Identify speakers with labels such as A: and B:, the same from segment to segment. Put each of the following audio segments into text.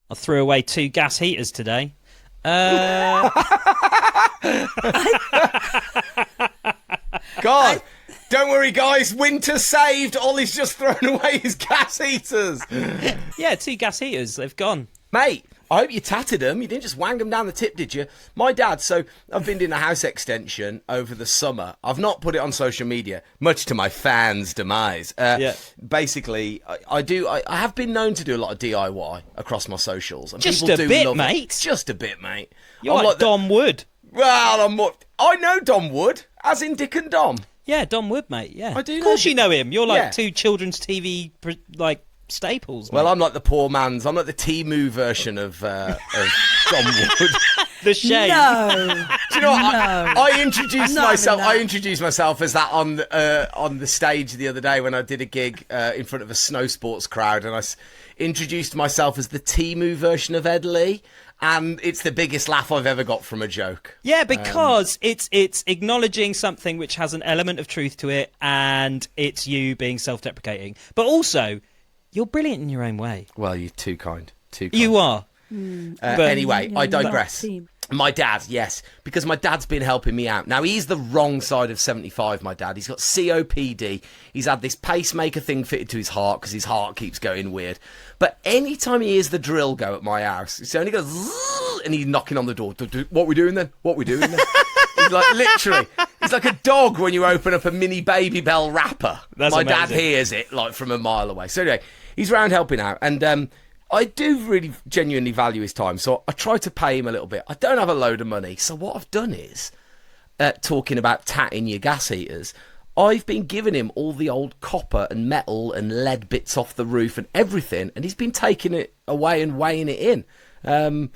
A: I threw away 2 gas heaters today.
B: God, don't worry, guys. Winter saved. Ollie's just thrown away his gas heaters.
A: Yeah, 2 gas heaters. They've gone.
B: Mate, I hope you tatted them. You didn't just wang them down the tip, did you? My dad, so I've been doing a house extension over the summer. I've not put it on social media, much to my fans' demise. Basically, I have been known to do a lot of DIY across my socials. And
A: Just
B: people
A: a
B: do
A: bit,
B: love
A: mate.
B: It. Just a bit, mate.
A: You're like Dom Wood.
B: Well, I know Dom Wood, as in Dick and Dom.
A: Yeah, Dom Wood, mate. Yeah,
B: I do.
A: Of course, you know him. You're like
B: Yeah.
A: 2 children's TV staples. Mate.
B: Well, I'm like the poor man's. I'm like the Temu version of Dom Wood.
A: The shame.
C: No.
B: Do you know what?
C: No.
B: I introduced
C: Not
B: myself.
C: even that.
B: I introduced myself as that on the stage the other day when I did a gig in front of a snow sports crowd, and I introduced myself as the Temu version of Ed Lee. And it's the biggest laugh I've ever got from a joke.
A: Yeah, because it's acknowledging something which has an element of truth to it, and it's you being self-deprecating. But also, you're brilliant in your own way.
B: Well, you're too kind. Too kind.
A: You are.
B: Anyway, I digress.
C: Team.
B: My dad, yes, because my dad's been helping me out. Now, he's the wrong side of 75, my dad. He's got COPD. He's had this pacemaker thing fitted to his heart because his heart keeps going weird. But any time he hears the drill go at my house, it's only goes zzz, and he's knocking on the door. What we doing then? What we doing then? He's like, literally, he's like a dog when you open up a mini Baby Bell wrapper.
A: That's
B: my
A: amazing.
B: dad hears it like from a mile away. So anyway, he's round helping out, and I do really genuinely value his time, so I try to pay him a little bit. I don't have a load of money, so what I've done is, talking about tatting your gas heaters, I've been giving him all the old copper and metal and lead bits off the roof and everything, and he's been taking it away and weighing it in. And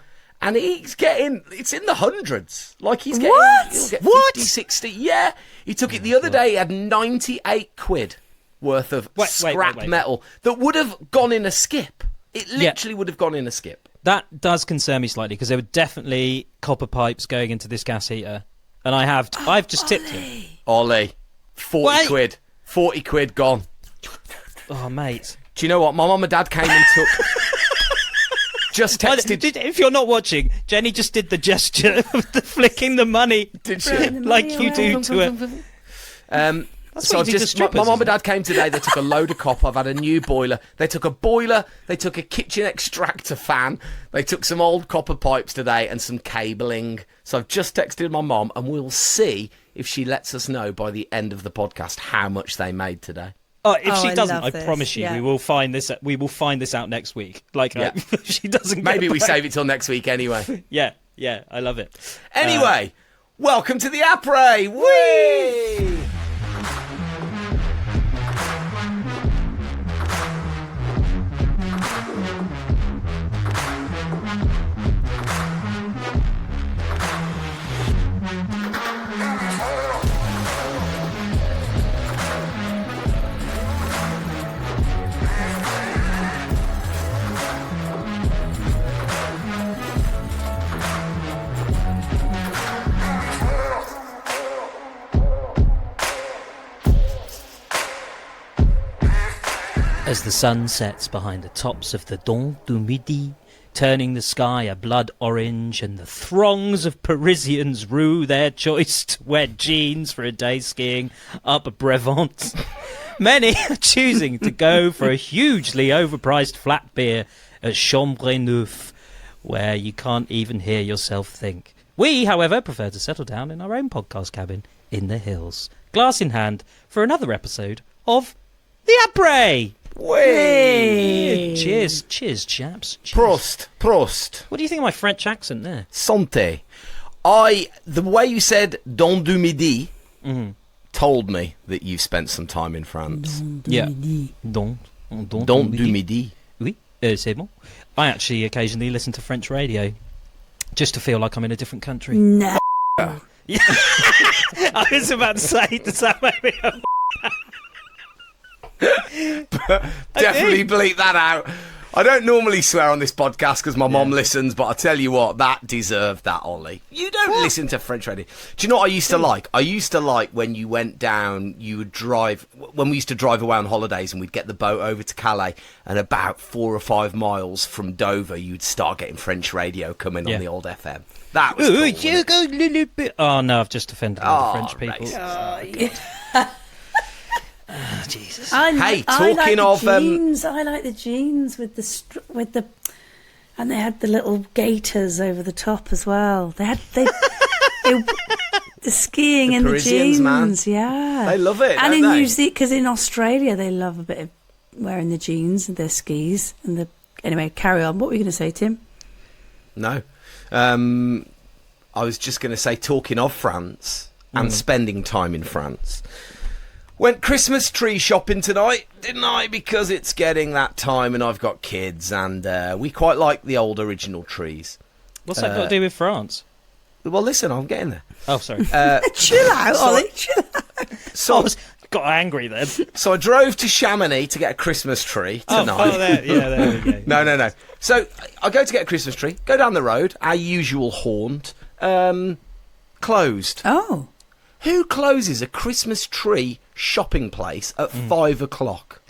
B: he's getting, it's in the hundreds. Like he's getting, he'll get 50, 60. Yeah, he took it the other day, he had 98 quid worth of scrap metal that would have gone in a skip. It literally would have gone in a skip.
A: That does concern me slightly because there were definitely copper pipes going into this gas heater, and I've just tipped him.
B: Ollie, 40 quid. 40 quid gone.
A: Oh, mate.
B: Do you know what? My mum and dad came and took... just texted...
A: If you're not watching, Jenny just did the gesture of flicking the money.
B: Did she?
A: Like you do to it.
B: So I've just, my mum and dad came today. They took a load of copper. I've had a new boiler. They took a boiler. They took a kitchen extractor fan. They took some old copper pipes today and some cabling. So I've just texted my mum, and we'll see if she lets us know by the end of the podcast how much they made today.
A: Oh, if she doesn't, I
C: this.
A: promise you, we will find this. We will find this out next week. Like, if she doesn't.
B: Maybe we save it till next week anyway.
A: Yeah, I love it.
B: Anyway, welcome to the Après. Whee!
A: As the sun sets behind the tops of the Dent du Midi, turning the sky a blood orange, and the throngs of Parisians rue their choice to wear jeans for a day skiing up Brevant, many are choosing to go for a hugely overpriced flat beer at Chambre Neuf, where you can't even hear yourself think. We, however, prefer to settle down in our own podcast cabin in the hills, glass in hand, for another episode of the Après.
B: Whee!
A: Cheers, chaps. Cheers.
B: Prost.
A: What do you think of my French accent there?
B: Santé. The way you said Dent du Midi told me that you've spent some time in France.
A: Dent
B: du Midi.
A: Oui, c'est bon. I actually occasionally listen to French radio just to feel like I'm in a different country.
C: No.
A: Yeah. I was about to say, does that make me
B: Definitely bleep that out. I don't normally swear on this podcast because my mom listens, but I tell you what, that deserved that, Ollie. You don't listen to French radio. Do you know what I used to like? I used to like when you went down, you would drive, when we used to drive away on holidays and we'd get the boat over to Calais, and about 4 or 5 miles from Dover, you'd start getting French radio coming on the old FM. That was cool,
A: you go a little bit. Oh, no, I've just offended all the French people. Oh, Jesus.
B: Talking
C: of jeans, I like the jeans with the and they had the little gaiters over the top as well. They the skiing in the
B: Parisians,
C: jeans,
B: man.
C: yeah,
B: they love it.
C: And
B: don't
C: in
B: they?
C: New Zealand, because in Australia they love a bit of wearing the jeans and their skis and the. Anyway, carry on. What were you going to say, Tim?
B: No, I was just going to say, talking of France and spending time in France. Went Christmas tree shopping tonight, didn't I? Because it's getting that time and I've got kids and we quite like the old original trees.
A: What's that got to do with France?
B: Well, listen, I'm getting there.
A: Oh, sorry.
C: Chill out, Ollie. Chill out.
B: So,
A: got angry then.
B: So I drove to Chamonix to get a Christmas tree tonight.
A: there we go.
B: No. So I go to get a Christmas tree, go down the road, our usual haunt, closed.
C: Oh.
B: Who closes a Christmas tree shopping place at 5 o'clock?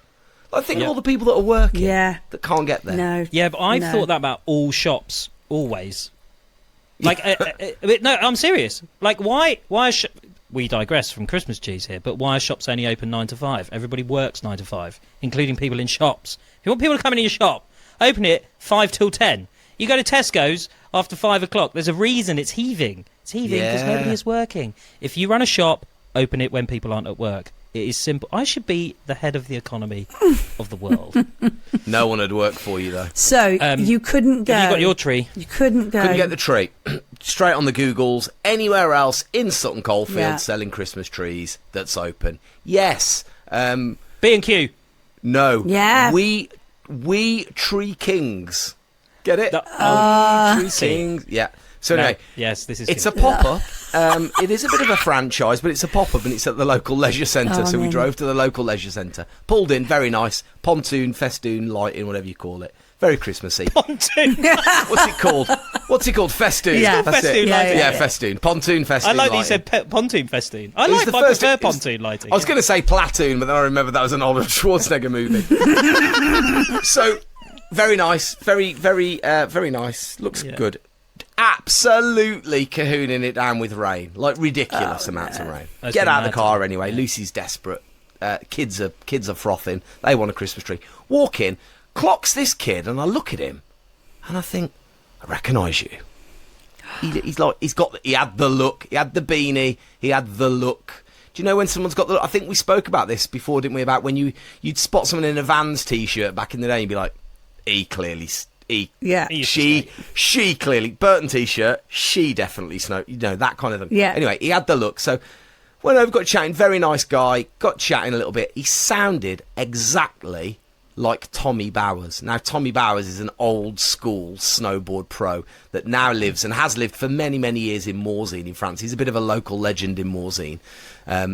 B: I think all the people that are working that can't get there.
C: No.
A: Yeah, but I've thought that about all shops, always. Like, no, I'm serious. Like, why we digress from Christmas cheese here, but why are shops only open 9 to 5? Everybody works 9 to 5, including people in shops. If you want people to come in your shop, open it 5 till 10. You go to Tesco's after 5 o'clock, there's a reason it's heaving. It's heaving because nobody is working. If you run a shop, open it when people aren't at work. It is simple. I should be the head of the economy of the world.
B: No one would work for you, though.
C: So, you couldn't go.
A: You got your tree.
C: You couldn't go.
B: Couldn't get the tree. Straight on the Googles. Anywhere else in Sutton Coldfield selling Christmas trees that's open. Yes.
A: B&Q.
B: No.
C: Yeah.
B: We Tree Kings. Get it? Tree Kings. Yeah. So anyway,
A: yes, this is.
B: It's a pop-up. It is a bit of a franchise, but it's a pop-up and it's at the local leisure centre. So we drove to the local leisure centre, pulled in, very nice, pontoon, festoon, lighting, whatever you call it. Very Christmassy.
A: Pontoon.
B: What's it called? Festoon.
C: Yeah,
B: that's
A: festoon
B: it.
A: lighting.
B: Yeah, festoon. Pontoon, festoon.
A: I like that
B: lighting.
A: you said pontoon festoon. I
B: It was
A: prefer pontoon lighting.
B: I was going to say platoon, but then I remember that was an Arnold Schwarzenegger movie. So very nice, very nice. Looks good. Absolutely cahooning it down with rain, like ridiculous amounts of rain. Get out of the car anyway. Lucy's desperate. Kids are frothing. They want a Christmas tree. Walk in, clocks this kid, and I look at him, and I think, I recognise you. He had the look. He had the beanie. He had the look. Do you know when someone's got the look? I think we spoke about this before, didn't we? About when you'd spot someone in a Vans t-shirt back in the day, and you'd be like, she clearly Burton t-shirt, she definitely that kind of thing.
C: Yeah.
B: Anyway, he had the look. So went over, got chatting. Very nice guy. Got chatting a little bit. He sounded exactly like Tommy Bowers. Now, Tommy Bowers is an old school snowboard pro that now lives and has lived for many, many years in Morzine in France. He's a bit of a local legend in Morzine.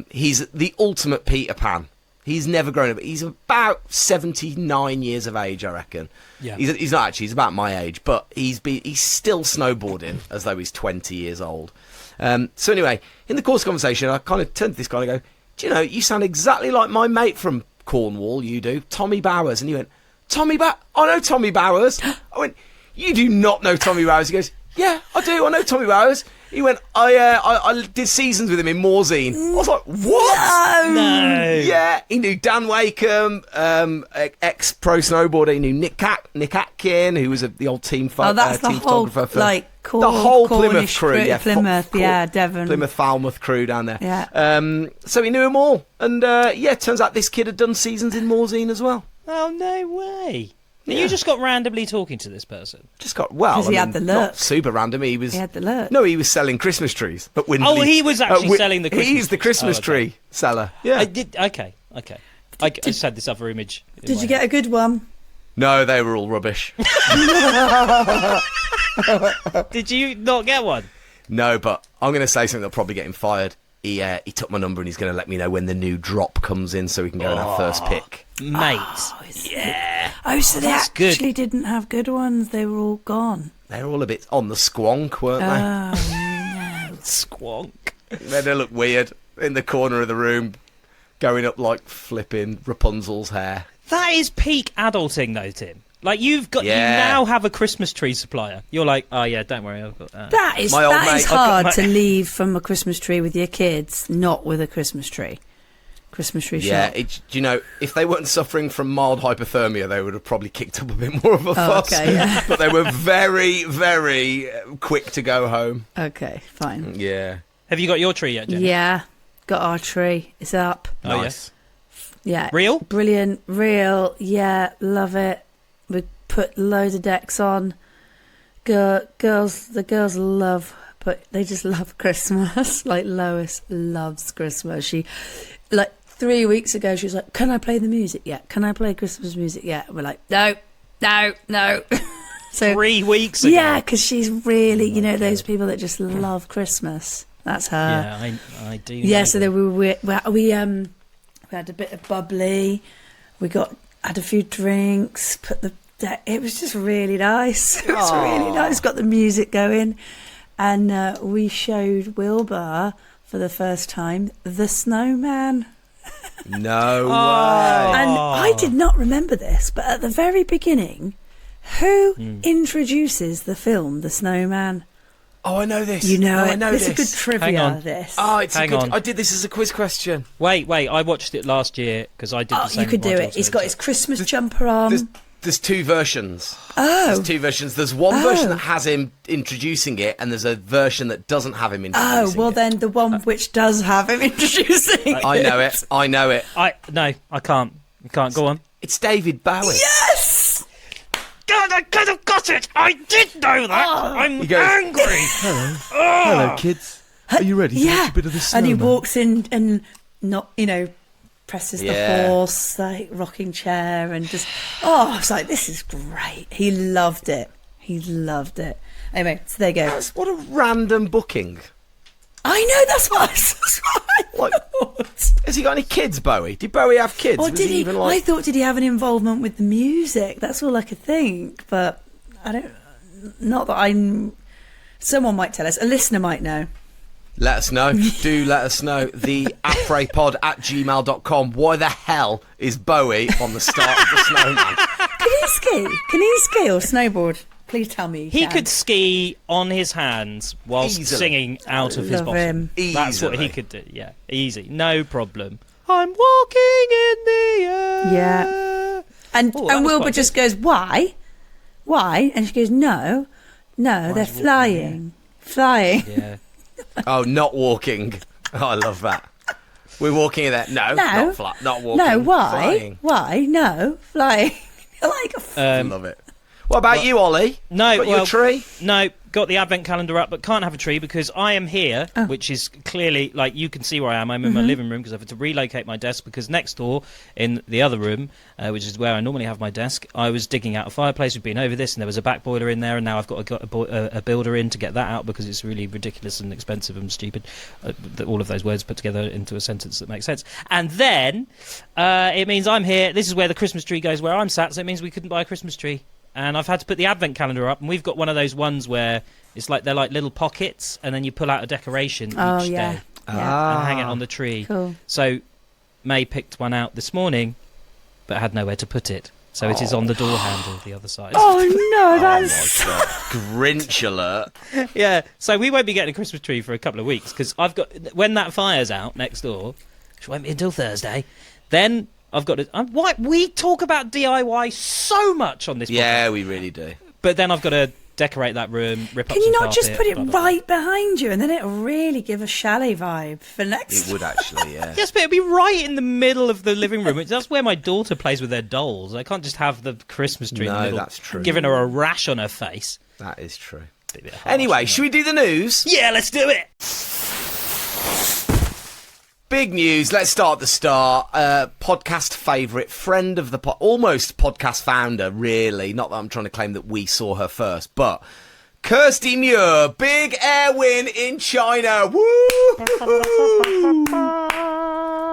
B: He's the ultimate Peter Pan. He's never grown up. He's about 79 years of age, I reckon.
A: Yeah.
B: He's not actually. He's about my age, but he's still snowboarding as though he's 20 years old. So anyway, in the course of conversation, I kind of turned to this guy and I go, do you know, you sound exactly like my mate from Cornwall, you do, Tommy Bowers. And he went, Tommy Bowers? I know Tommy Bowers. I went, you do not know Tommy Bowers. He goes, yeah, I do. I know Tommy Bowers. He went, I did seasons with him in Morzine. I was like, what?
A: No.
B: Yeah, he knew Dan Wakeham, ex-pro snowboarder. He knew Nick Atkin, who was the old team
C: that's the
B: team
C: whole,
B: photographer for
C: the
B: whole Plymouth
C: Cornish
B: crew. Yeah,
C: Plymouth, Devon.
B: Plymouth Falmouth crew down there.
C: Yeah.
B: So he knew them all. And, turns out this kid had done seasons in Morzine as well.
A: Oh, no way.
B: Yeah.
A: You just got randomly talking to this person.
C: Because he had the look.
B: Not super random. He
C: had the look.
B: No, he was selling Christmas trees at Windley.
A: Oh, he was actually selling the Christmas
B: He's the Christmas tree seller. Yeah.
A: I did. Okay. I just had this other image.
C: Did you get a good one?
B: No, they were all rubbish.
A: Did you not get one?
B: No, but I'm going to say something that'll probably get him fired. he took my number and he's going to let me know when the new drop comes in so we can go and have first pick.
A: Mate.
B: Yeah.
C: Oh, so they
A: That's
C: actually
A: good.
C: didn't have good ones. They were all gone.
B: They're all a bit on the squonk, weren't
C: Oh, no.
A: Squonk.
B: they? They look weird in the corner of the room, going up like flipping Rapunzel's hair.
A: That is peak adulting, though, Tim. Like, you
B: Yeah.
A: now have a Christmas tree supplier. You're like, oh, yeah, don't worry, I've got that.
C: That is
B: My old
C: that is
B: mate-
C: hard to leave from a Christmas tree with your kids, not with a Christmas tree. Christmas tree
B: Yeah,
C: shop.
B: do you know, if they weren't suffering from mild hypothermia, they would have probably kicked up a bit more of a fuss.
C: okay, yeah.
B: But they were very, very quick to go home.
C: Okay, fine.
B: Yeah.
A: Have you got your tree yet, Jenny?
C: Yeah, got our tree. It's up.
A: Oh, yeah.
B: Nice.
C: Yeah.
A: Real?
C: Brilliant. Real. Yeah, love it. We put loads of decks on. The girls love, but they just love Christmas. Like Lois loves Christmas. She, like 3 weeks ago, she was like, "Can I play the music yet? Can I play Christmas music yet?" And we're like, "No." So
A: 3 weeks ago.
C: yeah, because she's really, those people that just love Christmas. That's her.
A: Yeah, I do.
C: Yeah,
A: know
C: so
A: them.
C: we had a bit of bubbly. We had a few drinks. It was just really nice. It was really nice. Got the music going, and we showed Wilbur for the first time the Snowman.
B: No way.
C: And I did not remember this, but at the very beginning, who introduces the film The Snowman?
B: Oh, I know this.
C: You know
B: I
C: it.
B: know
C: This
B: this.
C: is good
A: Hang
C: trivia.
A: on.
C: This.
B: Oh, it's
A: Hang
B: a good.
A: on.
B: I did this as a quiz question.
A: Wait, I watched it last year because I did the same.
C: You could
A: with my
C: do it.
A: daughter.
C: He's got his Christmas jumper on.
B: There's two versions.
C: Oh.
B: There's two versions. There's one version that has him introducing it, and there's a version that doesn't have him introducing
C: Oh, well
B: it.
C: then the one which does have him introducing
B: I know it. I know it.
A: No, I can't. You can't. Go on.
B: It's David Bowie.
C: Yes!
A: God, I could have got it. I did know that. I'm
B: He goes,
A: angry.
B: Hello, kids. Are you ready to
C: Yeah.
B: watch a bit of this?
C: And he walks in and not, presses
B: Yeah.
C: the horse, like rocking chair, and just, I was like, this is great. He loved it. Anyway, so there you go.
B: What a random booking.
C: I know, that's what I
B: Like,
C: thought.
B: has he got any kids, Bowie? Did Bowie have kids?
C: Or
B: Was
C: did he?
B: even
C: I
B: like?
C: thought, did he have an involvement with the music? That's all I could think. But I don't. Not that I'm. Someone might tell us. A listener might know.
B: Let us know. Do let us know. The aprepod@gmail.com. Why the hell is Bowie on the start of the Snowman?
C: Can he ski? Can he ski or snowboard? Please tell me.
A: He
C: can.
A: could ski on his hands whilst
B: Easily.
A: singing out of his
C: Love
A: bottom.
C: him.
A: That's what he
B: Easily.
A: could do. Yeah, easy, no problem. I'm walking in the air.
C: Yeah. And
A: Oh, that
C: and
A: was
C: Wilbur
A: quite
C: just goes, why? And she goes, no, they're
A: is walking
C: flying. Flying.
A: Yeah.
B: Oh, not walking. Oh, I love that. We're walking in there. No,
C: No.
B: not walking.
C: No, why?
B: Flying.
C: Why? No, flying. Like,
B: I love it. What about you, Ollie?
A: No,
B: Got
A: well,
B: your tree?
A: No, got the advent calendar up, but can't have a tree because I am here, which is clearly, like, you can see where I am. I'm in my living room because I've had to relocate my desk because next door, in the other room, which is where I normally have my desk, I was digging out a fireplace. We've been over this, and there was a back boiler in there, and now I've got a builder in to get that out because it's really ridiculous and expensive and stupid. All of those words put together into a sentence that makes sense. And then it means I'm here. This is where the Christmas tree goes, where I'm sat, so it means we couldn't buy a Christmas tree. And I've had to put the advent calendar up, and we've got one of those ones where it's like they're like little pockets, and then you pull out a decoration each day
C: yeah.
A: and hang it on the tree.
C: Cool.
A: So May picked one out this morning, but had nowhere to put it. So it is on the door handle the other side.
C: Oh no, that's
B: Grinch alert.
A: Yeah. So we won't be getting a Christmas tree for a couple of weeks because I've got when that fire's out next door, which won't be until Thursday. Then I've got to. Why we talk about DIY so much on this podcast.
B: Yeah, we really do.
A: But then I've got to decorate that room, rip up
C: Can
A: some
C: you not just
A: carpet,
C: put it
A: blah, blah, blah.
C: right behind you, and then it'll really give a chalet vibe for next.
B: It would actually, yeah.
A: Yes, but it'd be right in the middle of the living room. That's where my daughter plays with their dolls. I can't just have the Christmas tree in the
B: No,
A: middle,
B: that's true.
A: giving her a rash on her face.
B: That is true.
A: Be a bit harsh,
B: Anyway,
A: isn't
B: should we do the news?
A: it? Yeah, let's do it.
B: Big news. Let's start at the start. Podcast favourite, friend of the almost podcast founder, really. Not that I'm trying to claim that we saw her first, but Kirsty Muir, big air win in China. Woo!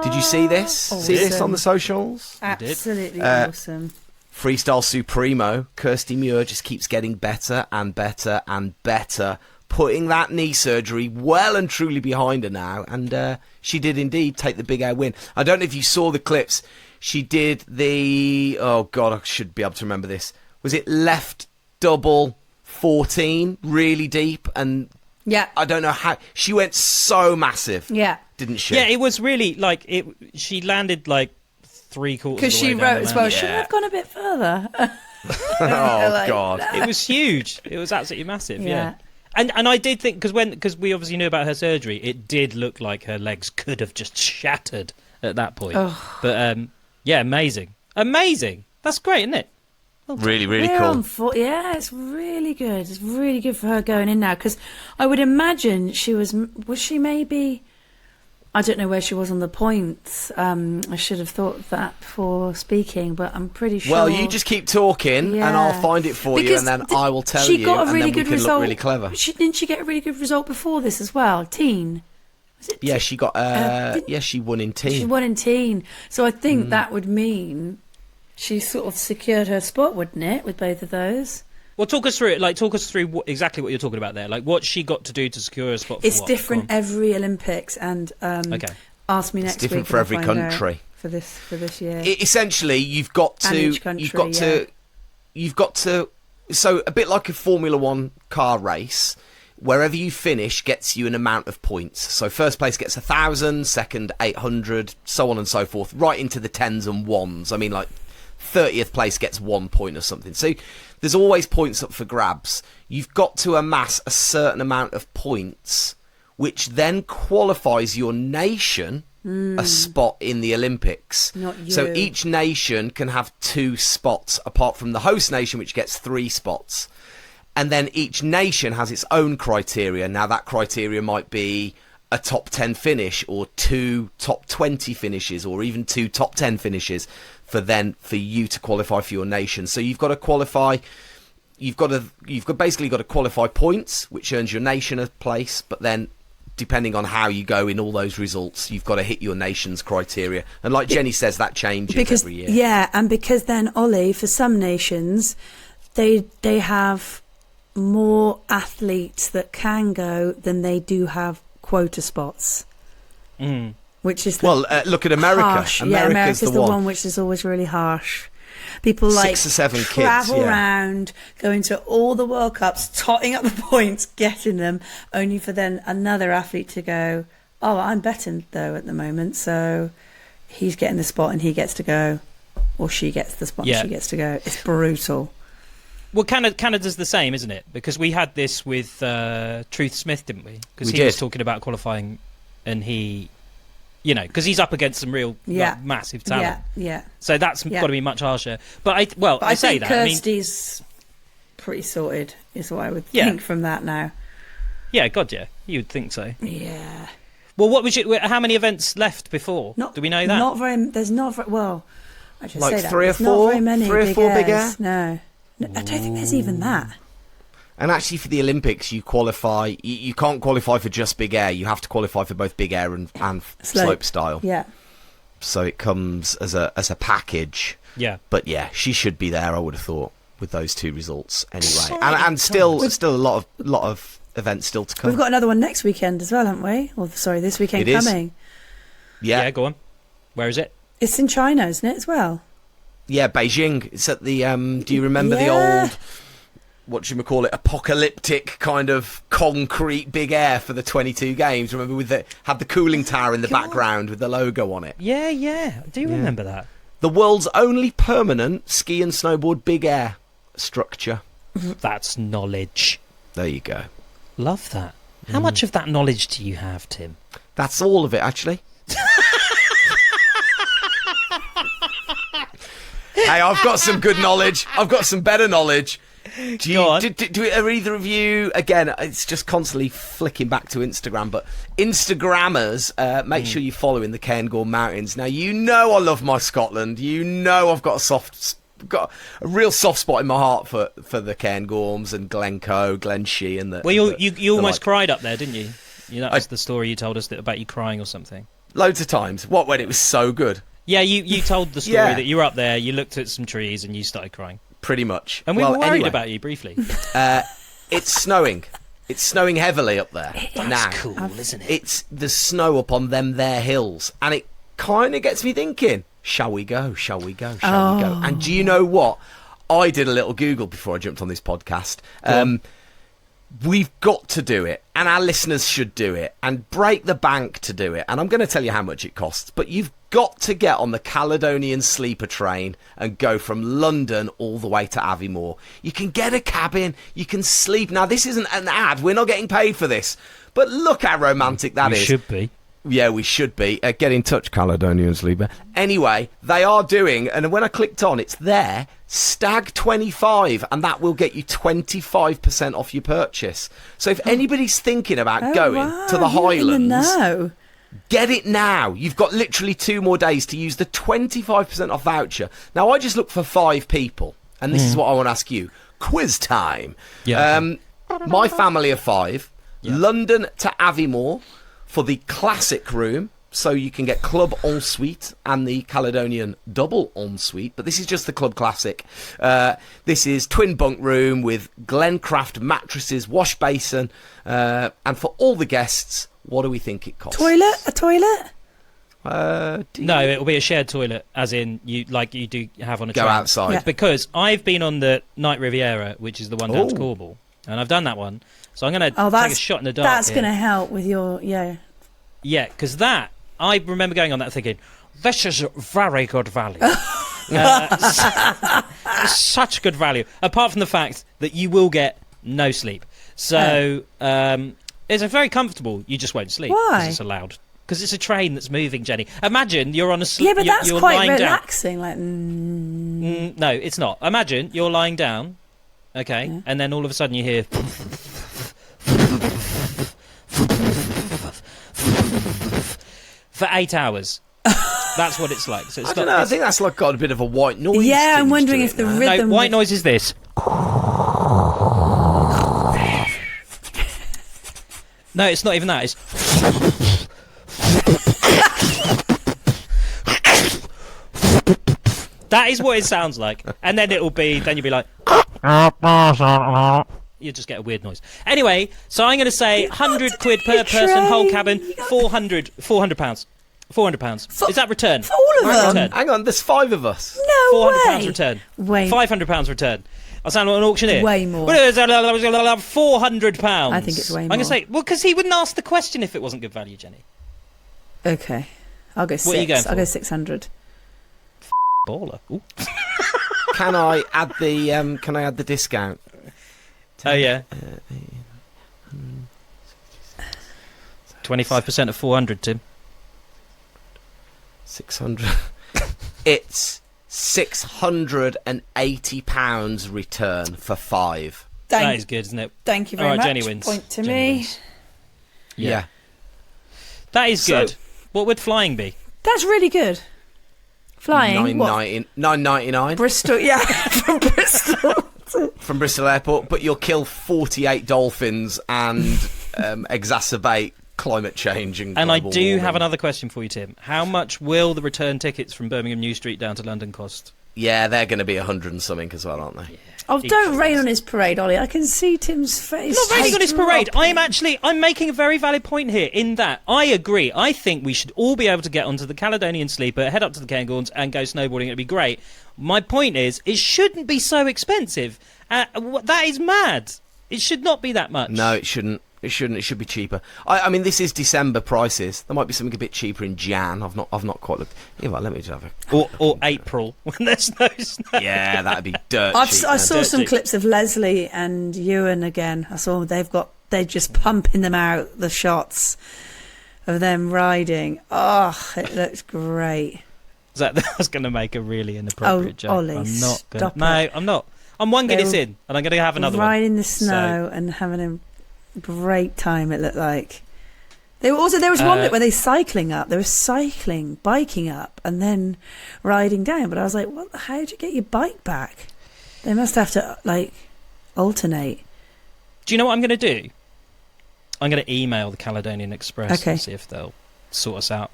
B: Did you see this?
C: Awesome.
B: See this on the socials?
C: Absolutely awesome.
B: Freestyle Supremo, Kirsty Muir just keeps getting better and better and better, putting that knee surgery well and truly behind her now, and she did indeed take the big air win. I don't know if you saw the clips. She did the, oh God, I should be able to remember this. Was it left double 14, really deep, and
C: Yeah.
B: I don't know how, she went so massive,
C: Yeah.
B: didn't she?
A: Yeah, it was really like it. She landed like 3/4.
C: Because she wrote as well, should have gone a bit further.
B: Oh
C: Like,
B: God.
A: It was huge. It was absolutely massive.
C: Yeah.
A: Yeah. And I did think because we obviously knew about her surgery, it did look like her legs could have just shattered at that point.
C: Oh.
A: But yeah, amazing. That's great, isn't it?
B: Really, really
C: We're
B: cool.
C: on yeah, it's really good. It's really good for her going in now, because I would imagine was she maybe, I don't know where she was on the points. I should have thought that before speaking, but I'm pretty sure.
B: Well, you just keep talking, and I'll
C: Yeah.
B: find it for you,
C: Because
B: and then I will tell
C: she
B: you,
C: got a really
B: and then
C: good
B: we can
C: result.
B: look really clever.
C: Didn't she get a really good result before this as well? Teen. Was it
B: Yeah, she got.
C: didn't-
B: Yeah, she won in
C: She
B: team.
C: won in teen. So I think that would mean she sort of secured her spot, wouldn't it, with both of those?
A: Well, talk us through it. Like, talk us through exactly what you're talking about there. Like, what she got to do to secure a spot. For
C: It's
A: what?
C: different
A: Go on.
C: every Olympics, and
A: Okay.
C: ask me
B: It's
C: next
B: different
C: week
B: for
C: and
B: every
C: I'll find out
B: country.
C: for this year.
B: Essentially, you've got
C: And
B: to.
C: each country,
B: You've got to. So a bit like a Formula One car race. Wherever you finish gets you an amount of points. So first place gets 1,000, second 800, so on and so forth, right into the tens and ones. I mean, like 30th place gets 1 point or something. So there's always points up for grabs. You've got to amass a certain amount of points, which then qualifies your nation a spot in the Olympics.
C: Not you.
B: So each nation can have 2 spots, apart from the host nation, which gets 3 spots. And then each nation has its own criteria. Now, that criteria might be a top 10 finish, or 2 top 20 finishes, or even 2 top 10 finishes for you to qualify for your nation. So you've got to qualify. You've basically got to qualify points, which earns your nation a place. But then, depending on how you go in all those results, you've got to hit your nation's criteria. And like Jenny says, that changes every year.
C: Yeah, and because then, Ollie, for some nations, they have more athletes that can go than they do have quota spots. Which is
B: Look at America.
C: harsh. America's the one which is always really harsh. People
B: 6 or 7
C: travel
B: kids, yeah.
C: around, going to all the World Cups, totting up the points, getting them, only for then another athlete to go, oh, I'm better though at the moment, so he's getting the spot and he gets to go, or she gets the spot and she gets to go. It's brutal.
A: Well, Canada's the same, isn't it? Because we had this with Truth Smith, didn't we? Because he
B: did.
A: was talking about qualifying, and he, because he's up against some real like, massive talent.
C: Yeah.
A: So that's got to be much harsher. But I say
C: think
A: that.
C: Kirsty's pretty sorted, is what I would think from that now.
A: Yeah, God, yeah, you'd think so.
C: Yeah.
A: Well, what was it? How many events left before? Do we know that?
C: Not very. There's not very. Well, I just
B: Like
C: say that.
B: 3 or
C: there's
B: 4?
C: Not very many
B: 3 or 4 big air?
C: No, I don't think there's even that.
B: And actually, for the Olympics, you qualify. You can't qualify for just big air. You have to qualify for both big air and slope style.
C: Yeah.
B: So it comes as a package.
A: Yeah.
B: But yeah, she should be there. I would have thought with those 2 results anyway. And still a lot of events still to come.
C: We've got another one next weekend as well, haven't we? Or sorry, this weekend
B: It is.
C: coming.
A: Yeah, go on. Where is it?
C: It's in China, isn't it, as well?
B: Yeah, Beijing. It's at the. Do you remember the old? What you call it? Apocalyptic kind of concrete big air for the 22 games. Remember had the cooling tower in the background with the logo on it.
A: Yeah, I do remember that.
B: The world's only permanent ski and snowboard big air structure.
A: That's knowledge.
B: There you go.
A: Love that. How much of that knowledge do you have, Tim?
B: That's all of it, actually. Hey, I've got some good knowledge. I've got some better knowledge.
A: Go on.
B: Are either of you, again, it's just constantly flicking back to Instagram, but Instagrammers, make sure you follow in the Cairngorm Mountains. Now, I love my Scotland. I've got a soft got a real soft spot in my heart for the Cairngorms and Glencoe, Glenshee, and the.
A: Well, you almost
B: like.
A: cried up there, didn't you? That was the story you told us about you crying or something.
B: Loads of times. What, when it was so good?
A: Yeah, you told the story that you were up there, you looked at some trees, and you started crying.
B: Pretty much.
A: And we were worried about you briefly.
B: It's snowing. It's snowing heavily up there.
A: That's cool, isn't it?
B: It's the snow up on them there hills, and it kind of gets me thinking, shall we go? Shall we go? Shall we go? And do you know what? I did a little Google before I jumped on this podcast. We've got to do it, and our listeners should do it, and break the bank to do it. And I'm going to tell you how much it costs, but you've got to get on the Caledonian Sleeper train and go from London all the way to Aviemore. You can get a cabin, you can sleep. Now, this isn't an ad, we're not getting paid for this, but look how romantic that is.
A: We should be.
B: Yeah, we should be. Get in touch, Caledonian Sleeper. Anyway, they are doing, and when I clicked on, it's there, Stag 25, and that will get you 25% off your purchase. So if anybody's thinking about going to the Highlands, get it now. You've got literally 2 more days to use the 25% off voucher. Now, I just look for 5 people, and this is what I want to ask you. Quiz time.
A: Yeah.
B: My family of 5, London to Aviemore, for the classic room, so you can get club ensuite and the Caledonian double ensuite, but this is just the club classic. This is twin bunk room with Glencraft mattresses, wash basin, and for all the guests, what do we think it costs?
C: A toilet?
A: No, it'll be a shared toilet, as in you do have on a train.
B: Go outside.
C: Yeah.
A: Because I've been on the Night Riviera, which is the one down to Cornwall, and I've done that one. So I'm going to take a shot in the dark.
C: That's going to help with your
A: Yeah, because I remember going on that thinking, this is very good value. Such good value. Apart from the fact that you will get no sleep. So it's a very comfortable. You just won't sleep.
C: Why?
A: Because it's allowed. Because it's a train that's moving, Jenny. Imagine you're on a sleep.
C: Yeah, but that's
A: you're
C: quite
A: lying
C: relaxing.
A: Down. No, it's not. Imagine you're lying down, okay, and then all of a sudden you hear. For 8 hours. That's what it's like. So it's
B: I don't know. I think that's like got a bit of a white noise.
C: Yeah, I'm
B: tinge
C: wondering
B: to
C: if
B: it
C: the
B: now.
C: rhythm.
A: No, white noise is this. No, it's not even that. It's. That is what it sounds like. And then it'll be. Then you'll be like. You just get a weird noise. Anyway, so I'm going to say 100 quid per person, whole cabin, 400 pounds. 400 pounds. Is that return?
C: For all of them?
B: Hang on, there's 5 of us.
C: No
A: 400
C: way.
A: pounds return.
C: Way.
A: 500 pounds return. I sound like an auctioneer.
C: Way more.
A: 400 pounds.
C: I think it's way
A: I'm
C: more.
A: going to say, well, because he wouldn't ask the question if it wasn't good value, Jenny.
C: Okay, I'll go 6.
A: What are you going for?
C: I'll go 600.
A: Baller. Ooh.
B: Can I add the discount?
A: Oh yeah. 25% of 400, Tim.
B: 600. It's £680 return for 5.
A: That is good, isn't it?
C: Thank you very
A: All right,
C: much.
A: Jenny wins.
C: Point to
A: Jenny
C: me.
A: wins.
B: Yeah.
A: That is
B: So-
A: good. What would flying be?
C: That's really good. Flying. What?
B: $9.99
C: Bristol. Yeah, from Bristol.
B: from Bristol Airport, but you'll kill 48 dolphins and exacerbate climate change and
A: And I
B: global
A: do
B: warming.
A: have another question for you, Tim. How much will the return tickets from Birmingham New Street down to London cost?
B: Yeah, they're going to be 100 and something as well, aren't they?
C: Oh, don't rain on his parade, Ollie. I can see Tim's face.
A: I'm not raining on his parade.
C: dropping.
A: I'm making a very valid point here in that I agree. I think we should all be able to get onto the Caledonian Sleeper, head up to the Cairngorms and go snowboarding. It'd be great. My point is, it shouldn't be so expensive. That is mad. It should not be that much.
B: No, it shouldn't. It shouldn't. It should be cheaper. I mean, this is December prices. There might be something a bit cheaper in Jan. I've not quite looked. Yeah, well, let me just have a.
A: Or April when there's no snow.
B: Yeah, that'd be dirt
C: I
B: cheap.
C: saw
A: Dirt
C: some
A: cheap.
C: clips of Leslie and Ewan again. I saw they're just pumping them out, the shots of them riding. Oh, it looks great.
A: That was going to make a really inappropriate joke.
C: Ollie,
A: I'm not gonna,
C: stop
A: No,
C: it.
A: I'm not. I'm one Guinness
C: They were
A: in, and I'm going to have another
C: riding
A: one.
C: the snow and having a great time, it looked like. There was one bit where they cycling up. They were cycling, biking up, and then riding down. But I was like, "What? How did you get your bike back?" They must have to like alternate.
A: Do you know what I'm going to do? I'm going to email the Caledonian Express and see if they'll sort us out.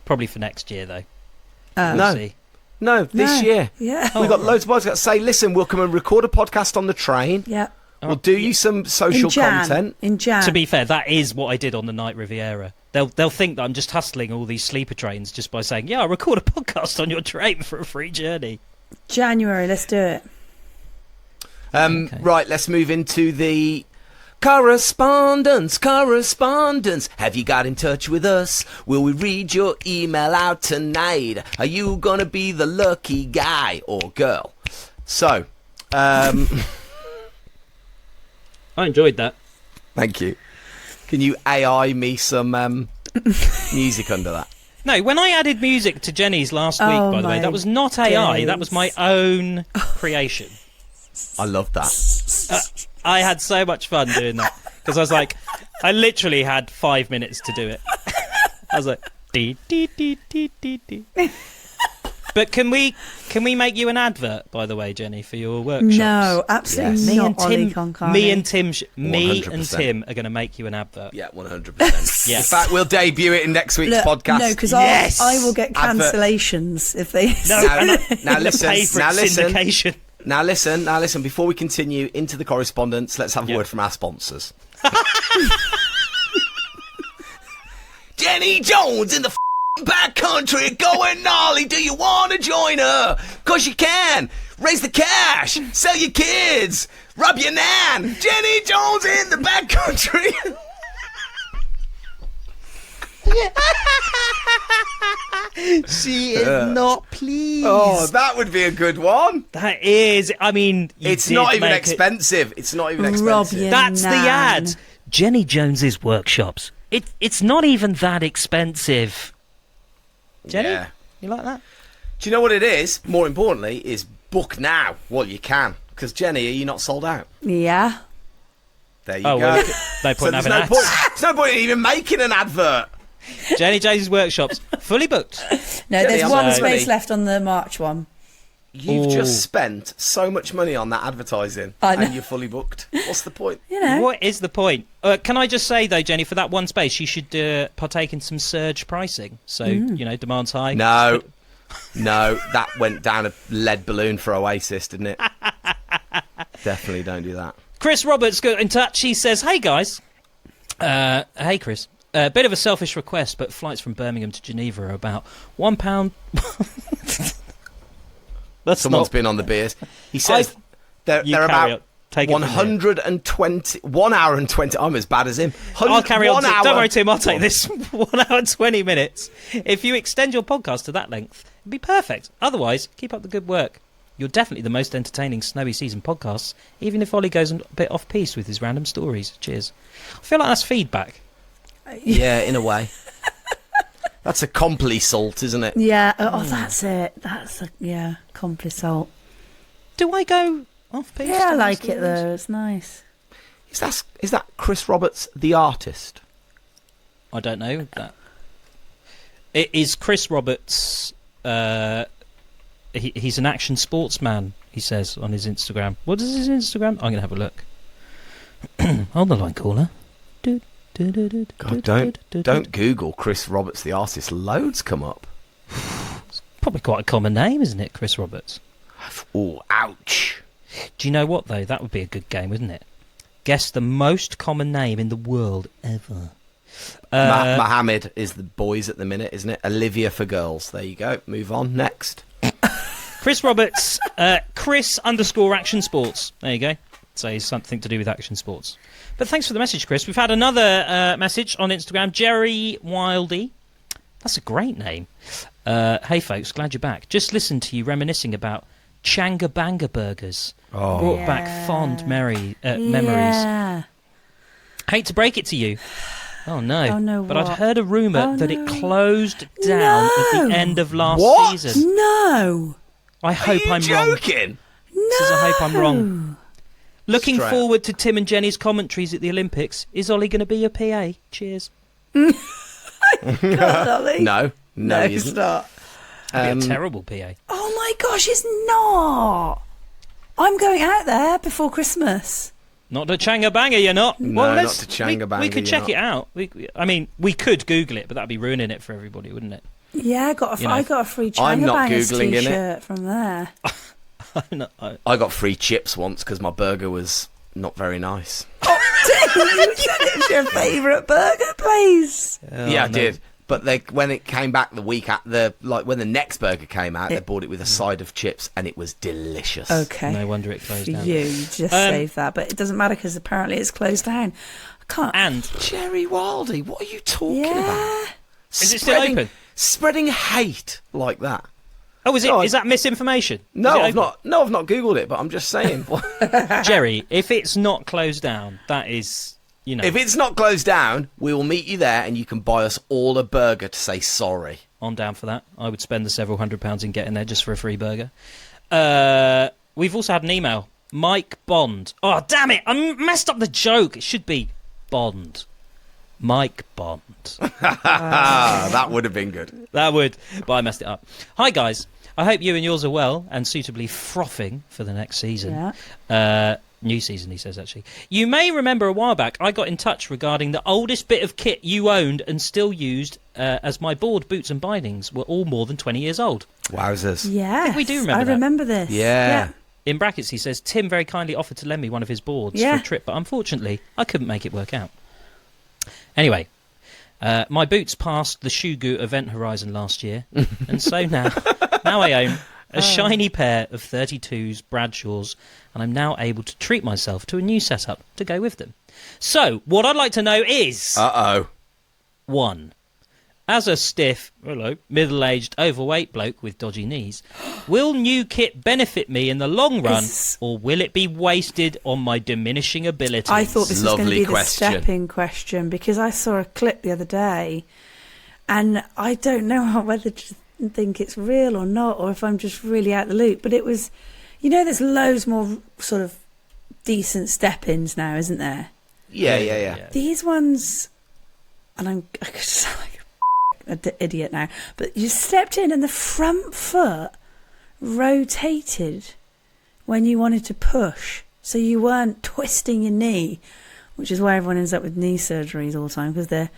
A: Probably for next year though. We'll see.
B: No, this year.
C: Yeah.
B: We've got loads of podcasts that say, listen, we'll come and record a podcast on the train.
C: Yeah.
B: We'll do you some social content.
C: In Jan.
A: To be fair, that is what I did on the Night Riviera. They'll think that I'm just hustling all these sleeper trains just by saying, yeah, I'll record a podcast on your train for a free journey.
C: January, let's do it.
A: Okay.
B: Right, let's move into the correspondence. Have you got in touch with us? Will we read your email out tonight? Are you going to be the lucky guy or girl? So,
A: I enjoyed that.
B: thank you. Can you AI me some music under that?
A: No, when I added music to Jenny's last week, by the way, that was not AI. That was my own creation.
B: I love that.
A: I had so much fun doing that because I was like, I literally had 5 minutes to do it. I was like, dee dee dee dee dee dee. But can we make you an advert, by the way, Jenny, for your workshops?
C: No, absolutely
B: Yes.
C: not. Ollie Concarney.
A: Me and Tim are going to make you an advert.
B: Yeah, 100%.
A: Yeah.
B: In fact, we'll debut it in next week's podcast.
C: No, because
B: Yes!
C: I will get
B: Advert.
C: cancellations if they.
B: Now listen.
A: Pay for its syndication.
B: Now listen. Before we continue into the correspondence, let's have a word from our sponsors. Jenny Jones in the back country going gnarly. Do you want to join her? 'Cause you can. Raise the cash. Sell your kids. Rub your nan. Jenny Jones in the back country.
A: She is not pleased.
B: Oh, that would be a good one.
A: That is, I mean,
B: It's not even expensive. It's not even
C: Rob
B: expensive.
C: your
A: That's the
C: nan.
A: ad. Jenny Jones's workshops. It's not even that expensive. Jenny,
B: Yeah.
A: you like that?
B: Do you know what it is? More importantly, is book now while you can. Because Jenny, are you not sold out?
C: Yeah.
B: There you
A: Oh,
B: go.
A: well, no point
B: So
A: in
B: there's
A: having
B: no
A: ads.
B: point. There's no point in even making an advert.
A: Jenny Jones's workshops fully booked.
C: No,
B: Jenny,
C: there's
B: I'm
C: one
B: sorry.
C: space left on the March one.
B: You've
A: Ooh.
B: just spent so much money on that advertising,
C: I know.
B: and you're fully booked. What's the point?
C: You know.
A: What is the point? Can I just say though, Jenny, for that one space, you should partake in some surge pricing. So demand's high.
B: No, that went down a lead balloon for Oasis, didn't it? Definitely don't do that.
A: Chris Roberts got in touch. He says, "Hey guys, hey Chris, a bit of a selfish request, but flights from Birmingham to Geneva are about £1." That's
B: Someone's
A: not.
B: been on the beers. He says they're
A: You carry
B: about
A: on. Take it from here.
B: 120, 1 hour and 20. I'm as bad as him.
A: I'll carry on.
B: 1 hour.
A: Don't worry, Tim. I'll take this 1 hour and 20 minutes. If you extend your podcast to that length, it'd be perfect. Otherwise, keep up the good work. You're definitely the most entertaining snowy season podcasts, even if Ollie goes a bit off piece with his random stories. Cheers. I feel like that's feedback.
B: Yeah, in a way. That's a compliment, isn't it?
C: Yeah. Oh, that's it. That's complisalt.
A: Do I go off piece?
C: Yeah, I
A: to
C: like
A: those
C: it
A: stories?
C: though. It's nice.
B: Is that Chris Roberts, the artist?
A: I don't know that. It is Chris Roberts. He's an action sportsman. He says on his Instagram. What is his Instagram? I'm gonna have a look. Hold the line, caller.
B: God, don't Google Chris Roberts, the artist. Loads come up.
A: Probably quite a common name, isn't it, Chris Roberts?
B: Oh, ouch.
A: Do you know what though? That would be a good game, wouldn't it? Guess the most common name in the world ever.
B: Mohammed is the boys at the minute, isn't it? Olivia for girls. There you go. Move on. Next.
A: Chris Roberts, Chris_action sports. There you go. So he's something to do with action sports. But thanks for the message, Chris. We've had another message on Instagram. Jerry Wildey. That's a great name. Hey, folks, glad you're back. Just listened to you reminiscing about Changa Banga burgers.
B: Oh.
A: Brought back fond memories.
C: Yeah.
A: Hate to break it to you. Oh, no.
C: Oh, no,
A: But I'd
C: what?
A: heard a rumour
C: Oh,
A: that
C: no.
A: it closed down at the end of last
B: What?
A: season.
C: No.
A: I
B: Are
A: hope
B: you
A: I'm wrong.
B: joking?
A: Says I hope I'm wrong. Looking
B: Straight.
A: forward to Tim and Jenny's commentaries at the Olympics. Is Ollie going to be your PA? Cheers.
C: God, Ollie.
B: No, he
C: it's
B: isn't.
C: not.
A: It'd be a terrible PA.
C: Oh my gosh, it's not. I'm going out there before Christmas.
A: Not to Changa Banga, you're not.
B: No, not
A: let's-
B: to Changa Banga,
A: We could
B: you're
A: check it out. We could Google it, but that'd be ruining it for everybody, wouldn't it?
C: Yeah, I got a free
B: I'm
C: Changa
B: not
C: Bangers
B: Googling in it.
C: t-shirt from there.
A: No,
B: I got free chips once because my burger was not very nice.
C: You said it was your favourite burger place.
B: Yeah, I did. But when it came back the week when the next burger came out, they bought it with a side of chips, and it was delicious.
C: Okay.
A: No wonder it closed down.
C: You just save that, but it doesn't matter because apparently it's closed down. I can't.
A: And
B: Jerry Wildy, what are you talking about?
A: is it still open?
B: Spreading hate like that.
A: Oh, is it?
B: No,
A: Is that misinformation?
B: No,
A: Is it
B: I've
A: open?
B: not. No, I've not Googled it, but I'm just saying.
A: Jerry, if it's not closed down, that is,
B: If it's not closed down, we will meet you there, and you can buy us all a burger to say sorry.
A: I'm down for that. I would spend the several £100s in getting there just for a free burger. We've also had an email. Mike Bond. Oh, damn it. I messed up the joke. It should be Bond. Mike Bond.
B: That would have been good.
A: That would, but I messed it up. Hi, guys. I hope you and yours are well and suitably frothing for the next season.
C: Yeah.
A: New season, he says, actually. You may remember a while back I got in touch regarding the oldest bit of kit you owned and still used, as my board, boots and bindings were all more than 20 years old.
B: Wowzers.
C: Yeah.
A: I think we do remember that.
C: I remember this.
B: Yeah.
A: In brackets, he says, Tim very kindly offered to lend me one of his boards for a trip, but unfortunately, I couldn't make it work out. Anyway, my boots passed the Shoe Goo event horizon last year, and so now I own a shiny pair of 32s Bradshaws, and I'm now able to treat myself to a new setup to go with them. So, what I'd like to know is...
B: Uh-oh.
A: 1. As a stiff, middle-aged, overweight bloke with dodgy knees, will new kit benefit me in the long run, or will it be wasted on my diminishing abilities?
C: I thought this was going to
B: Lovely
C: be
B: question.
C: the step-in question because I saw a clip the other day, and I don't know whether to think it's real or not, or if I'm just really out the loop. But it was, there's loads more sort of decent step-ins now, isn't there?
B: Yeah.
C: These ones, and I could sound like an idiot now, but you stepped in and the front foot rotated when you wanted to push, so you weren't twisting your knee, which is why everyone ends up with knee surgeries all the time, because they're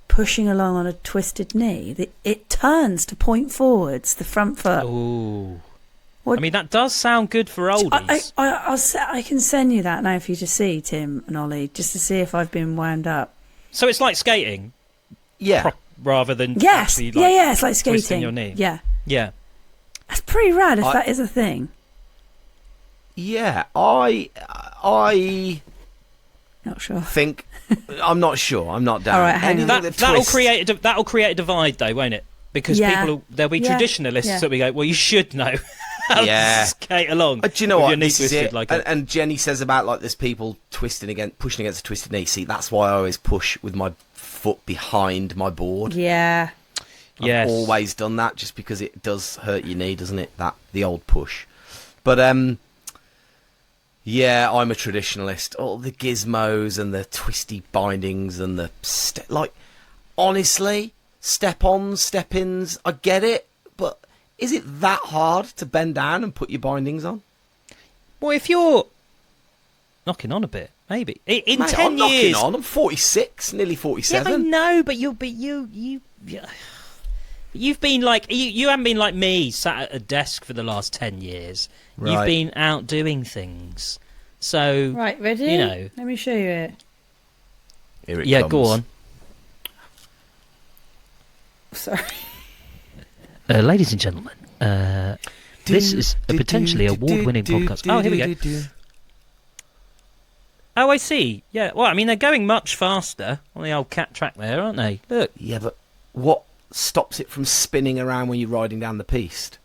C: pushing along on a twisted knee. It turns to point forwards, the front foot.
A: Ooh.
C: What-
A: I mean, that does sound good for oldies.
C: I can send you that now for you to see, Tim and Ollie, just to see if I've been wound up.
A: So it's like skating,
B: Yeah.
A: rather than
C: Yes,
A: actually,
C: it's like
A: twisting
C: skating.
A: your knee.
C: Yeah,
A: Yeah.
C: that's pretty rad if that is a thing.
B: Yeah. I
C: Not sure.
B: think... I'm not sure. I'm not down.
C: All right, hang on.
B: Anything
A: That'll create a divide, though, won't it? Because there'll be traditionalists that we go, well, you should know how to skate along.
B: Do you know
A: with
B: what?
A: your knee
B: This is
A: twisted
B: it.
A: like
B: and Jenny says about there's people pushing against a twisted knee. See, that's why I always push with my foot behind my board.
C: Yeah.
B: I've always done that just because it does hurt your knee, doesn't it? The old push. But yeah, I'm a traditionalist. All the gizmos and the twisty bindings and the honestly, step-ons, step-ins, I get it, but is it that hard to bend down and put your bindings on?
A: Well, if you're knocking on a bit, maybe in
B: Mate,
A: 10
B: I'm
A: years.
B: knocking on. I'm 46, nearly 47.
A: Yeah, I know, but you've been like you haven't been like me, sat at a desk for the last 10 years.
B: Right.
A: You've been out doing things. So
C: Right, ready? Let me show you it.
B: Here it comes.
A: go on.
C: Sorry.
A: Ladies and gentlemen, this is a potentially award-winning podcast. Oh, here we go. Oh, I see. Yeah, well, I mean, they're going much faster on the old cat track there, aren't they? Look.
B: Yeah, but what stops it from spinning around when you're riding down the piste?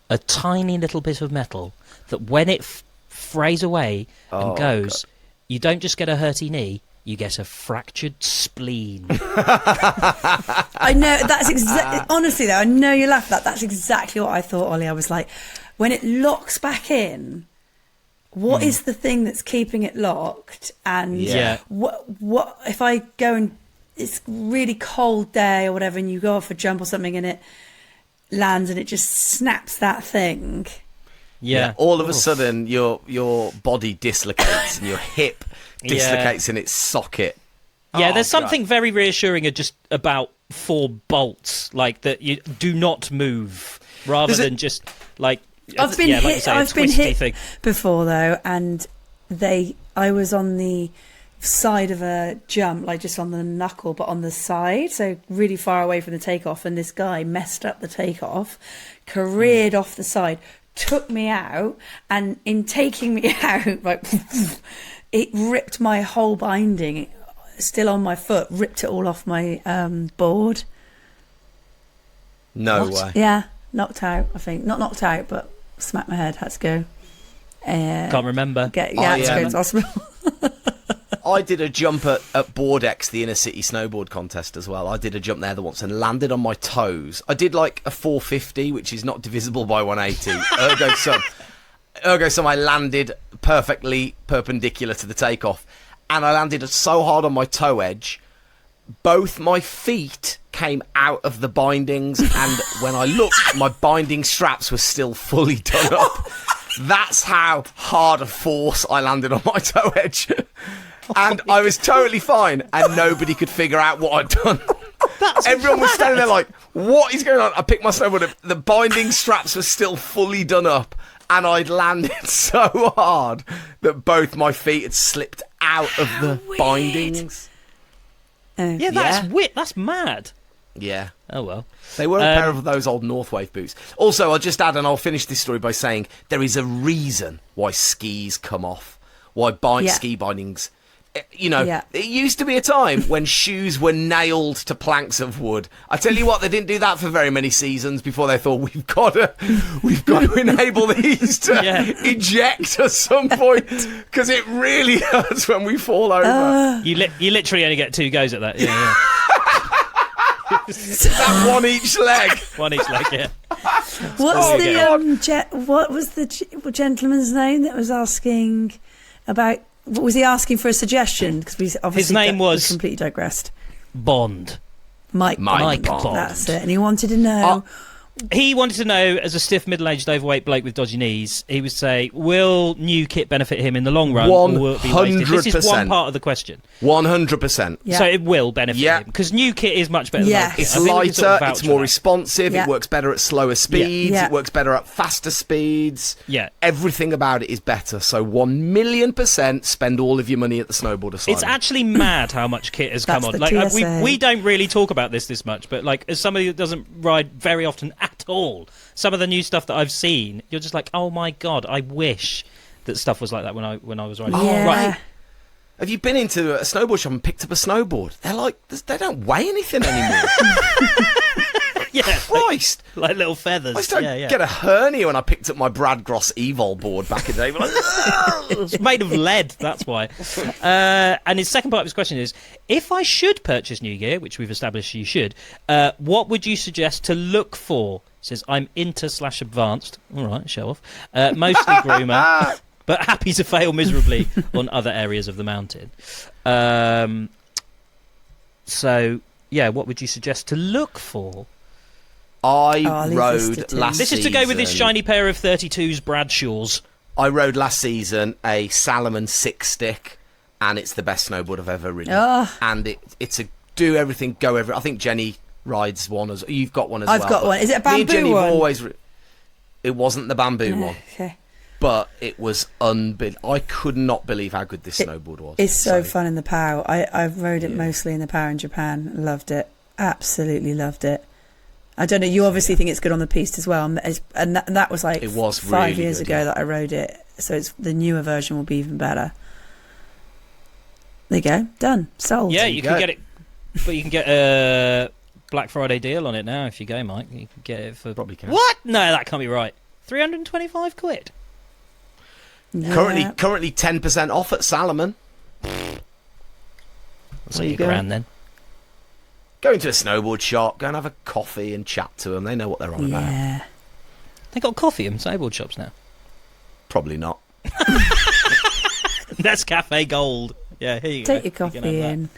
A: A tiny little bit of metal that when it frays away and goes, God. You don't just get a hurty knee, you get a fractured spleen.
C: I know, that's exactly... Honestly, though, I know you laugh at that. That's exactly what I thought, Ollie. I was like, when it locks back in, what is the thing that's keeping it locked? And what if I go and it's really cold day or whatever, and you go off a jump or something, and it lands and it just snaps that thing.
A: Yeah.
B: All of a sudden, your body dislocates and your hip dislocates in its socket.
A: Yeah, there's something very reassuring just about 4 bolts, like that you do not move, rather than just like
C: I've been
A: like you
C: hit.
A: say, a
C: I've been
A: twisty
C: hit
A: thing.
C: before though, and I was on the side of a jump, like just on the knuckle, but on the side, so really far away from the takeoff. And this guy messed up the takeoff, careered off the side, took me out, and in taking me out, like it ripped my whole binding, still on my foot, ripped it all off my board.
B: No way.
C: Yeah, knocked out. I think not knocked out, but smacked my head. Had to go.
A: Can't remember.
C: Had to go to the hospital.
B: I did a jump at Boardex, the inner city snowboard contest as well. I did a jump there once and landed on my toes. I did like a 450, which is not divisible by 180. Ergo sum, I landed perfectly perpendicular to the takeoff. And I landed so hard on my toe edge, both my feet came out of the bindings. And when I looked, my binding straps were still fully done up. That's how hard a force I landed on my toe edge. And I was totally fine, and nobody could figure out what I'd done. Everyone was standing there like, what is going on? I picked my snowboard up, the binding straps were still fully done up, and I'd landed so hard that both my feet had slipped out of the bindings.
A: Yeah, that's weird. That's mad.
B: Yeah.
A: Oh, well.
B: They were a pair of those old Northwave boots. Also, I'll just add, and I'll finish this story by saying, there is a reason why skis come off, why ski bindings... You know, it used to be a time when shoes were nailed to planks of wood. I tell you what, they didn't do that for very many seasons before they thought we've got to enable these to eject at some point, because it really hurts when we fall over.
A: You literally only get 2 goes at that. Yeah.
B: That one each leg.
A: One each leg. Yeah.
C: What was the gentleman's name that was asking about? What was he asking for a suggestion? Because we obviously
A: his name was
C: completely digressed.
A: Bond.
C: Mike
A: Bond.
C: That's it. And he wanted to know.
A: He wanted to know, as a stiff, middle-aged, overweight bloke with dodgy knees, he would say, will new kit benefit him in the long run?
B: 100%.
A: Or will it be wasted? This is one part of the question.
B: 100%.
A: Yeah. So it will benefit him, because new kit is much better than old kit.
B: It's lighter, it's more responsive, it works better at slower speeds, it works better at faster speeds.
A: Yeah.
B: Everything about it is better. So 1,000,000% spend all of your money at the snowboard asylum.
A: It's actually mad how much kit has come on. Like we don't really talk about this much, but like as somebody that doesn't ride very often at all, some of the new stuff that I've seen, you're just like, oh my god, I wish that stuff was like that when I was riding.
C: Yeah.
B: Right. Have you been into a snowboard shop and picked up a snowboard? They're like, they don't weigh anything anymore.
A: Yeah,
B: Christ,
A: like little feathers.
B: I used to get a hernia when I picked up my Brad Gross Evol board back in the day. Like,
A: it's made of lead, that's why. And his second part of his question is, if I should purchase new gear, which we've established you should, what would you suggest to look for? He says, I'm into/advanced. All right, show off. Mostly groomer, but happy to fail miserably on other areas of the mountain. So, yeah, what would you suggest to look for?
B: I rode last season.
A: This is to go with this shiny pair of 32s Bradshaws.
B: I rode last season a Salomon 6-stick, and it's the best snowboard I've ever ridden. And it's a do everything, go everywhere. I think Jenny rides one as you've got one as well.
C: I've got one. Is it a bamboo
B: me and Jenny
C: one?
B: Always it wasn't the bamboo one.
C: Okay.
B: But it was unbelievable. I could not believe how good this snowboard was.
C: It's so fun in the POW. I've rode it mostly in the POW in Japan. Loved it. Absolutely loved it. I don't know. You obviously think it's good on the piste as well, and that was like
B: it was
C: 5
B: really
C: years
B: good,
C: ago that I rode it. So the newer version will be even better. There you go, done, sold.
A: Yeah, you can get it, but you can get a Black Friday deal on it now if you go, Mike. You can get it for
B: probably can.
A: What? No, that can't be right. £325.
C: Yeah.
B: Currently 10% off at Salomon.
A: That's like £1,000 then.
B: Go into a snowboard shop, go and have a coffee and chat to them. They know what they're on about.
A: They got coffee in snowboard shops now.
B: Probably not.
A: That's Cafe Gold. Yeah, here you go.
C: Take your coffee in.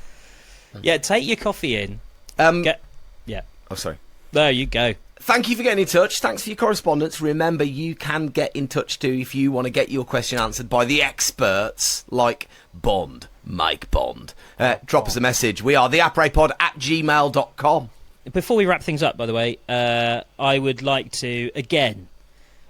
A: Yeah, take your coffee in. Yeah.
B: Oh, sorry.
A: There you go.
B: Thank you for getting in touch. Thanks for your correspondence. Remember, you can get in touch too if you want to get your question answered by the experts like Bond, Mike Bond. Drop us a message. We are the aprepod@gmail.com.
A: Before we wrap things up, by the way, I would like to, again,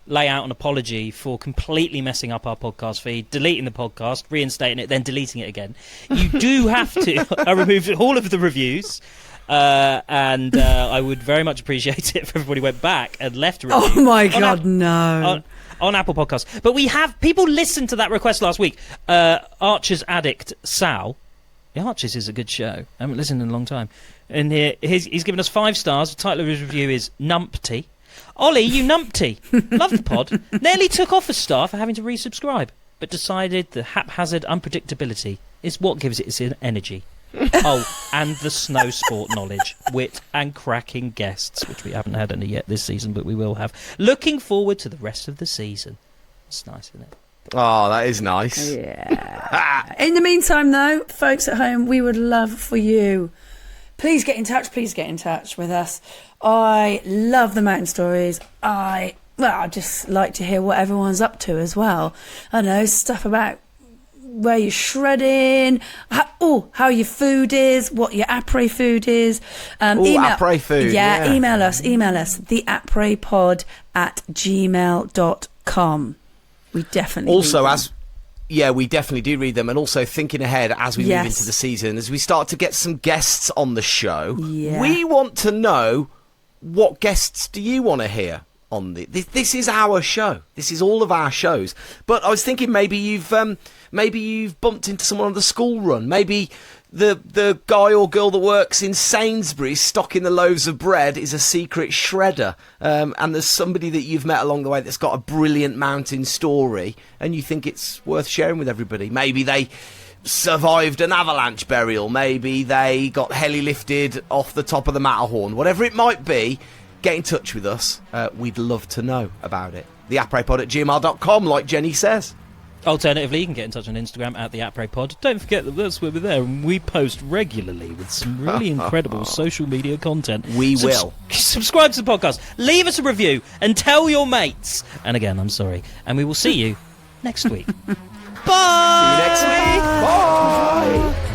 A: lay out an apology for completely messing up our podcast feed, deleting the podcast, reinstating it, then deleting it again. You do have to. I removed all of the reviews. And I would very much appreciate it if everybody went back and left a review.
C: Oh my God, no.
A: On Apple Podcasts. But we have people listened to that request last week. Archer's addict Sal. The Archers is a good show. I haven't listened in a long time. And he's given us 5 stars. The title of his review is Numpty. Ollie, you numpty. Love the pod. Nearly took off a star for having to resubscribe, but decided the haphazard unpredictability is what gives it its energy. Oh, and the snow sport knowledge, wit and cracking guests, which we haven't had any yet this season, but we will have. Looking forward to the rest of the season. It's nice, isn't it?
B: Oh, that is nice.
C: Yeah. In the meantime, though, folks at home, we would love for you. Please get in touch. Please get in touch with us. I love the mountain stories. I just like to hear what everyone's up to as well. I know, stuff about where you're shredding, how your food is, what your Après food is.
B: Après food.
C: Yeah, email us, theaprepod@gmail.com. We definitely
B: we definitely do read them. And also thinking ahead as we move into the season, as we start to get some guests on the show, we want to know, what guests do you want to hear on this is our show. This is all of our shows. But I was thinking maybe you've bumped into someone on the school run. Maybe the guy or girl that works in Sainsbury's stocking the loaves of bread is a secret shredder. And there's somebody that you've met along the way that's got a brilliant mountain story and you think it's worth sharing with everybody. Maybe they survived an avalanche burial. Maybe they got heli-lifted off the top of the Matterhorn. Whatever it might be, get in touch with us. We'd love to know about it. Theaprepod@gmail.com, like Jenny says.
A: Alternatively, you can get in touch on Instagram @theaprepod. Don't forget that that's where we're there, and we post regularly with some really incredible social media content.
B: We will.
A: Subscribe to the podcast, leave us a review, and tell your mates. And again, I'm sorry. And we will see you next week. Bye!
B: See you next week. Bye!